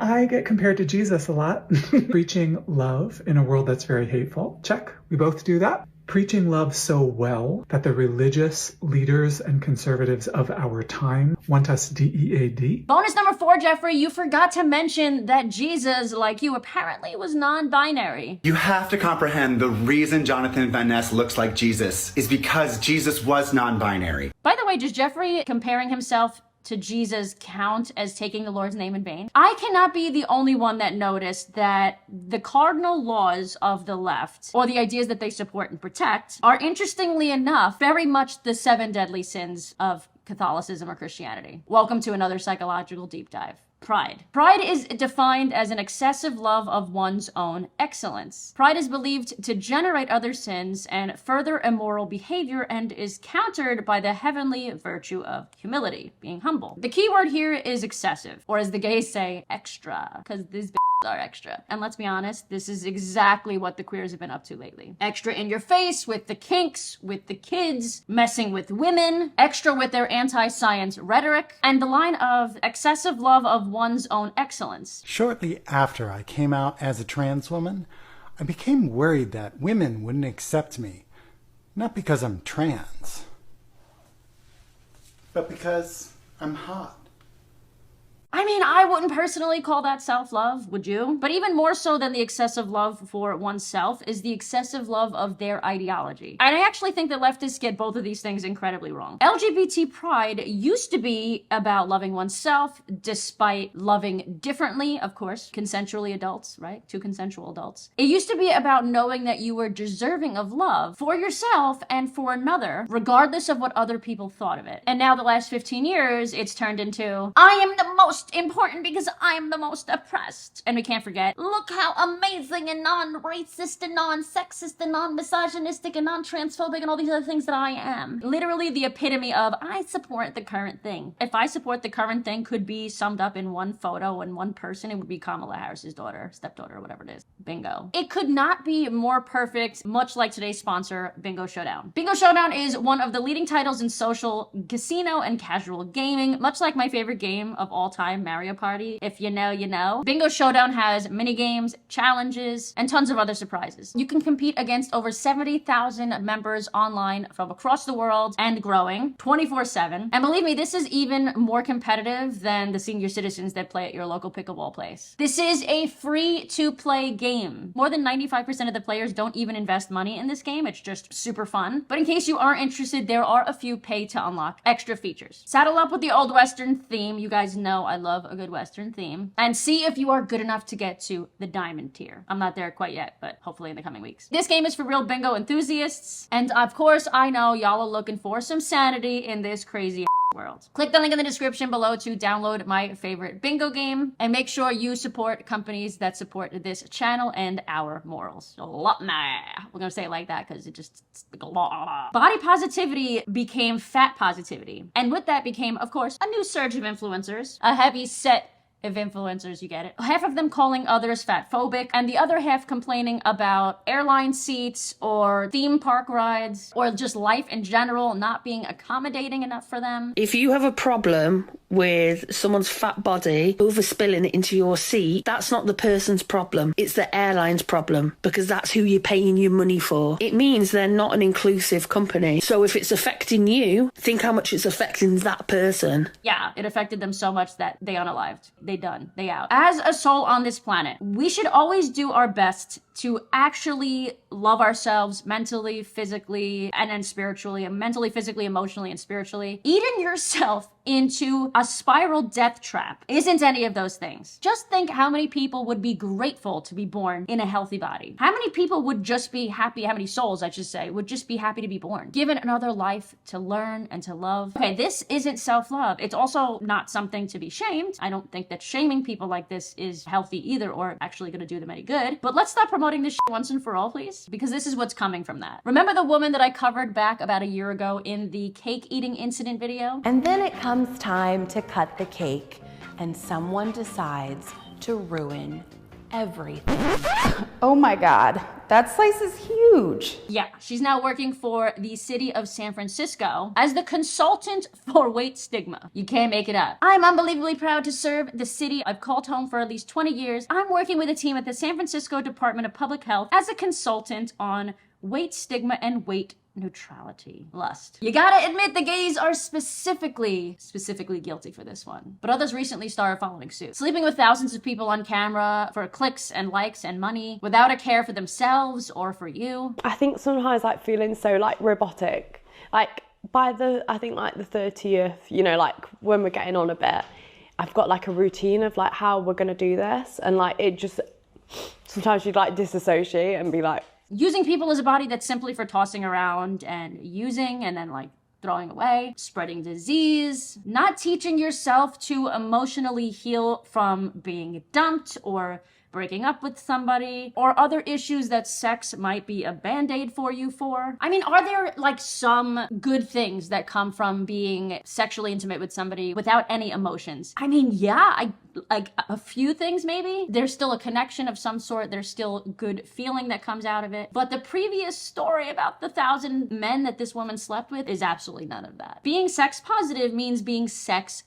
I get compared to Jesus a lot. Preaching love in a world that's very hateful. Check. We both do that. Preaching love so well that the religious leaders and conservatives of our time want us DEAD. Bonus number 4, Jeffrey, you forgot to mention that Jesus, like you, apparently was non-binary. You have to comprehend the reason Jonathan Van Ness looks like Jesus is because Jesus was non-binary. By the way, does Jeffrey comparing himself to Jesus count as taking the Lord's name in vain? I cannot be the only one that noticed that the cardinal laws of the left, or the ideas that they support and protect, are interestingly enough very much the 7 deadly sins of Catholicism or Christianity. Welcome to another psychological deep dive. Pride. Pride is defined as an excessive love of one's own excellence. Pride is believed to generate other sins and further immoral behavior and is countered by the heavenly virtue of humility, being humble. The key word here is excessive, or as the gays say, extra, because these are extra. And let's be honest, this is exactly what the queers have been up to lately. Extra in your face with the kinks, with the kids, messing with women, extra with their anti-science rhetoric, and the line of excessive love of one's own excellence. Shortly after I came out as a trans woman, I became worried that women wouldn't accept me. Not because I'm trans, but because I'm hot. I mean, I wouldn't personally call that self-love, would you? But even more so than the excessive love for oneself is the excessive love of their ideology. And I actually think that leftists get both of these things incredibly wrong. LGBT pride used to be about loving oneself despite loving differently, of course, consensually adults, right? 2 consensual adults. It used to be about knowing that you were deserving of love for yourself and for another, regardless of what other people thought of it. And now the last 15 years, it's turned into, I am the most important because I'm the most oppressed. And we can't forget, look how amazing and non-racist and non-sexist and non-misogynistic and non-transphobic and all these other things that I am. Literally the epitome of, I support the current thing. If I support the current thing could be summed up in one photo and one person, it would be Kamala Harris's daughter, stepdaughter, whatever it is. Bingo. It could not be more perfect, much like today's sponsor, Bingo Showdown. Bingo Showdown is one of the leading titles in social casino and casual gaming, much like my favorite game of all time, Mario Party. If you know, you know. Bingo Showdown has mini games, challenges, and tons of other surprises. You can compete against over 70,000 members online from across the world and growing 24/7. And believe me, this is even more competitive than the senior citizens that play at your local pickleball place. This is a free-to-play game. More than 95% of the players don't even invest money in this game. It's just super fun. But in case you are interested, there are a few pay to unlock extra features. Saddle up with the old Western theme. You guys know I love a good Western theme. And see if you are good enough to get to the diamond tier. I'm not there quite yet, but hopefully in the coming weeks. This game is for real bingo enthusiasts. And of course, I know y'all are looking for some sanity in this crazy world. Click the link in the description below to download my favorite bingo game and make sure you support companies that support this channel and our morals. We're gonna say it like that because it just body positivity became fat positivity, and with that became, of course, a new surge of influencers, a heavy set of influencers, you get it. Half of them calling others fat phobic, and the other half complaining about airline seats or theme park rides or just life in general not being accommodating enough for them. If you have a problem with someone's fat body overspilling it into your seat, that's not the person's problem. It's the airline's problem, because that's who you're paying your money for. It means they're not an inclusive company. So if it's affecting you, think how much it's affecting that person. Yeah, it affected them so much that they unalived. They done. They out. As a soul on this planet, we should always do our best to actually love ourselves mentally, physically, and then spiritually, mentally, physically, emotionally, and spiritually. Eating yourself into a spiral death trap isn't any of those things. Just think how many people would be grateful to be born in a healthy body. How many people would just be happy, how many souls, I should say, would just be happy to be born, given another life to learn and to love. Okay, this isn't self-love. It's also not something to be shamed. I don't think that shaming people like this is healthy either, or actually gonna do them any good. But let's stop promoting this shit once and for all, please, because this is what's coming from that. Remember the woman that I covered back about a year ago in the cake eating incident video? And then it comes time to cut the cake, and someone decides to ruin everything. Oh my God, That slice is huge. Yeah, she's now working for the city of San Francisco as the consultant for weight stigma. You can't make it up. I'm unbelievably proud to serve the city I've called home for at least 20 years. I'm working with a team at the San Francisco Department of Public Health as a consultant on weight stigma and weight neutrality. Lust. You gotta admit the gays are specifically guilty for this one. But others recently started following suit. Sleeping with thousands of people on camera for clicks and likes and money without a care for themselves or for you. I think sometimes like feeling so like robotic. Like by the 30th, you know, like when we're getting on a bit, I've got like a routine of like how we're gonna do this, and like it just, sometimes you'd like disassociate and be like, using people as a body that's simply for tossing around and using and then like throwing away, spreading disease, not teaching yourself to emotionally heal from being dumped or breaking up with somebody, or other issues that sex might be a band-aid for you for. I mean, are there like some good things that come from being sexually intimate with somebody without any emotions? I mean, yeah, like a few things maybe. There's still a connection of some sort. There's still good feeling that comes out of it. But the previous story about the 1,000 men that this woman slept with is absolutely none of that. Being sex positive means being sex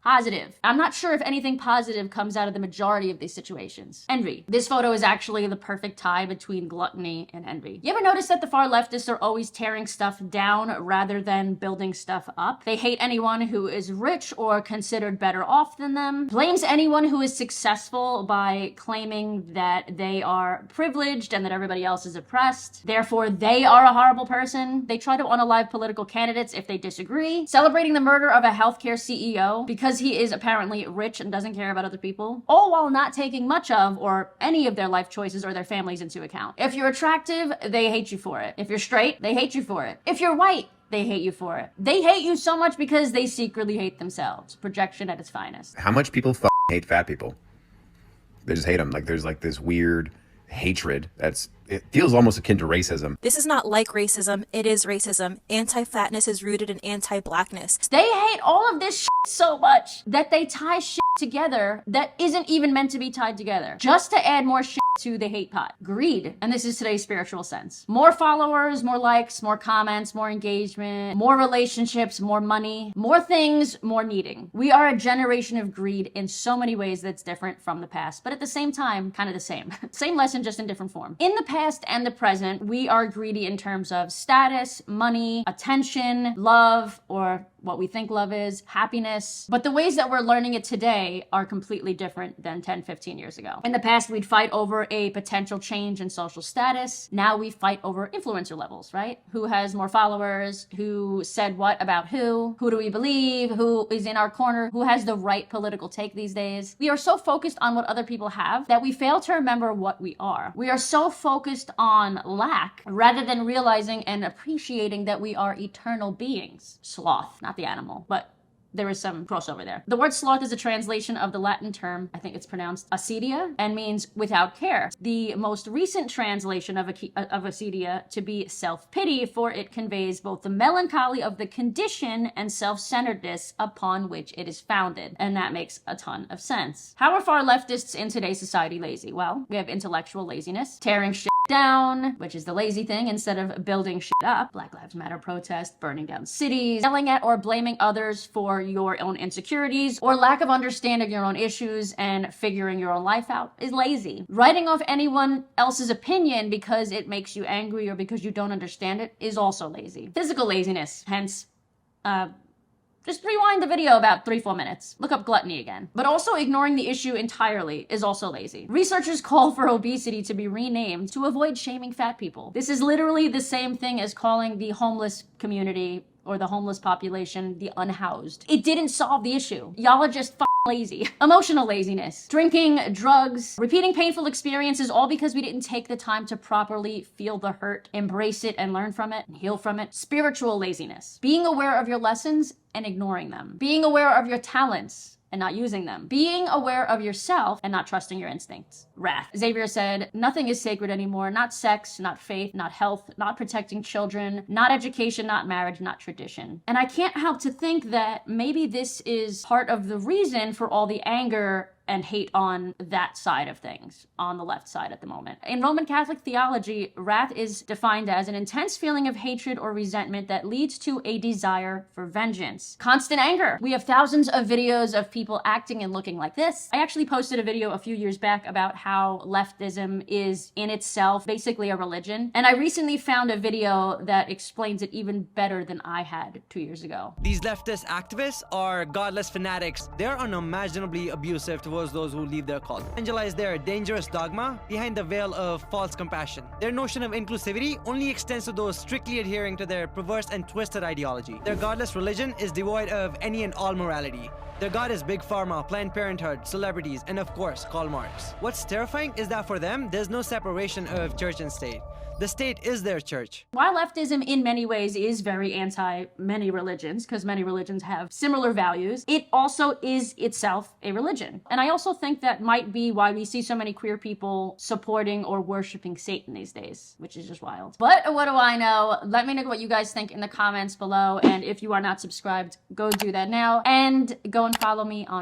positive. I'm not sure if anything positive comes out of the majority of these situations. Envy. This photo is actually the perfect tie between gluttony and envy. You ever notice that the far leftists are always tearing stuff down rather than building stuff up? They hate anyone who is rich or considered better off than them, blames anyone who is successful by claiming that they are privileged and that everybody else is oppressed. Therefore, they are a horrible person. They try to unalive political candidates if they disagree, celebrating the murder of a healthcare CEO because he is apparently rich and doesn't care about other people, all while not taking much of or any of their life choices or their families into account. If you're attractive, they hate you for it. If you're straight, they hate you for it. If you're white, they hate you for it. They hate you so much because they secretly hate themselves. Projection at its finest. How much people hate fat people? They just hate them. Like there's like this weird hatred it feels almost akin to racism. This is not like racism, it is racism. Anti-fatness is rooted in anti-blackness. They hate all of this shit so much that they tie shit together that isn't even meant to be tied together, just to add more shit to the hate pot. Greed, and this is today's spiritual sense. More followers, more likes, more comments, more engagement, more relationships, more money, more things, more needing. We are a generation of greed in so many ways that's different from the past, but at the same time, kind of the same. Same lesson, just in different form. In the past and the present, we are greedy in terms of status, money, attention, love, or what we think love is, happiness. But the ways that we're learning it today are completely different than 10, 15 years ago. In the past, we'd fight over a potential change in social status. Now we fight over influencer levels, right? Who has more followers? Who said what about who? Who do we believe? Who is in our corner? Who has the right political take these days? We are so focused on what other people have that we fail to remember what we are. We are so focused on lack rather than realizing and appreciating that we are eternal beings. Sloth, not the animal, but there is some crossover there. The word sloth is a translation of the Latin term, I think it's pronounced acedia, and means without care. The most recent translation of acedia to be self-pity, for it conveys both the melancholy of the condition and self-centeredness upon which it is founded. And that makes a ton of sense. How are far leftists in today's society lazy? Well, we have intellectual laziness, tearing shit down, which is the lazy thing, instead of building shit up. Black Lives Matter protest, burning down cities, yelling at or blaming others for your own insecurities or lack of understanding your own issues and figuring your own life out is lazy. Writing off anyone else's opinion because it makes you angry or because you don't understand it is also lazy. Physical laziness, hence, just rewind the video about 3-4 minutes. Look up gluttony again. But also ignoring the issue entirely is also lazy. Researchers call for obesity to be renamed to avoid shaming fat people. This is literally the same thing as calling the homeless community or the homeless population the unhoused. It didn't solve the issue. Y'all are just lazy. Emotional laziness, drinking, drugs, repeating painful experiences, all because we didn't take the time to properly feel the hurt, embrace it and learn from it and heal from it. Spiritual laziness, being aware of your lessons and ignoring them, being aware of your talents and not using them, being aware of yourself and not trusting your instincts. Wrath. Xavier said, nothing is sacred anymore, not sex, not faith, not health, not protecting children, not education, not marriage, not tradition. And I can't help to think that maybe this is part of the reason for all the anger and hate on that side of things, on the left side at the moment. In Roman Catholic theology, wrath is defined as an intense feeling of hatred or resentment that leads to a desire for vengeance. Constant anger. We have thousands of videos of people acting and looking like this. I actually posted a video a few years back about how leftism is in itself basically a religion. And I recently found a video that explains it even better than I had 2 years ago. These leftist activists are godless fanatics. They're unimaginably abusive towards those who leave their cult. Evangelize their dangerous dogma behind the veil of false compassion. Their notion of inclusivity only extends to those strictly adhering to their perverse and twisted ideology. Their godless religion is devoid of any and all morality. Their god is Big Pharma, Planned Parenthood, celebrities, and of course, Karl Marx. What's terrifying is that for them, there's no separation of church and state. The state is their church. While leftism in many ways is very anti many religions, because many religions have similar values, it also is itself a religion. And I also think that might be why we see so many queer people supporting or worshiping Satan these days, which is just wild. But what do I know? Let me know what you guys think in the comments below. And if you are not subscribed, go do that now. And go and follow me on